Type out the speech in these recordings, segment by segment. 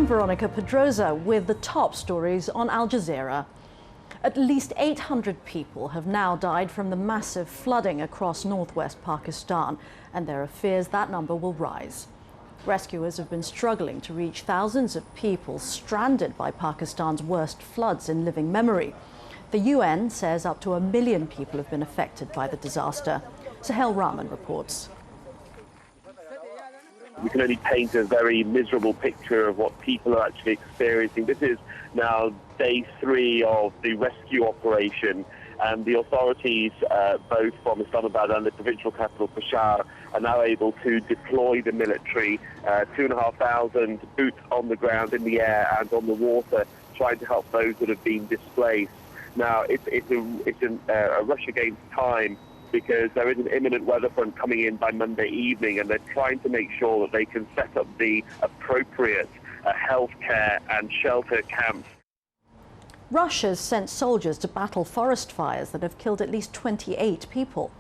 I'm Veronica Pedroza with the top stories on Al Jazeera. At least 800 people have now died from the massive flooding across northwest Pakistan, and there are fears that number will rise. Rescuers have been struggling to reach thousands of people stranded by Pakistan's worst floods in living memory. The UN says up to 1 million people have been affected by the disaster. Sahel Rahman reports. We can only paint a very miserable picture of what people are actually experiencing. This is now day 3 of the rescue operation, and the authorities, both from Islamabad and the provincial capital Peshawar, are now able to deploy the military, 2,500 boots on the ground, in the air and on the water, trying to help those that have been displaced. Now, it's a rush against time, because there is an imminent weather front coming in by Monday evening, and they're trying to make sure that they can set up the appropriate healthcare and shelter camps. Russia's sent soldiers to battle forest fires that have killed at least 28 people.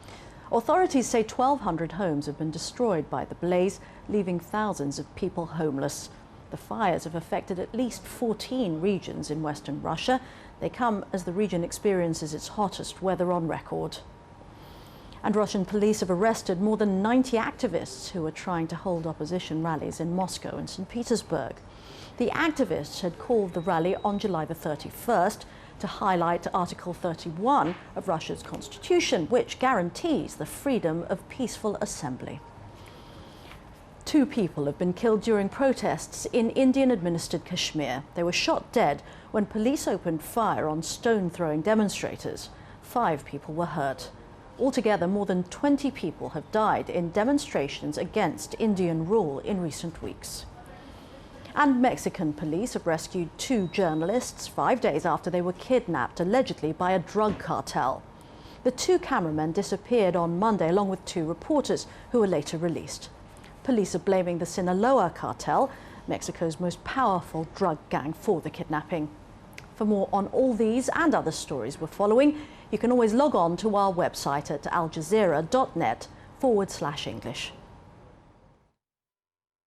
Authorities say 1,200 homes have been destroyed by the blaze, leaving thousands of people homeless. The fires have affected at least 14 regions in western Russia. They come as the region experiences its hottest weather on record. And Russian police have arrested more than 90 activists who are trying to hold opposition rallies in Moscow and St. Petersburg. The activists had called the rally on July the 31st to highlight Article 31 of Russia's constitution, which guarantees the freedom of peaceful assembly. 2 people have been killed during protests in Indian-administered Kashmir. They were shot dead when police opened fire on stone-throwing demonstrators. 5 people were hurt. Altogether, more than 20 people have died in demonstrations against Indian rule in recent weeks. And Mexican police have rescued 2 journalists 5 days after they were kidnapped, allegedly by a drug cartel. The 2 cameramen disappeared on Monday, along with 2 reporters, who were later released. Police are blaming the Sinaloa cartel, Mexico's most powerful drug gang, for the kidnapping. For more on all these and other stories we're following, you can always log on to our website at aljazeera.net/English.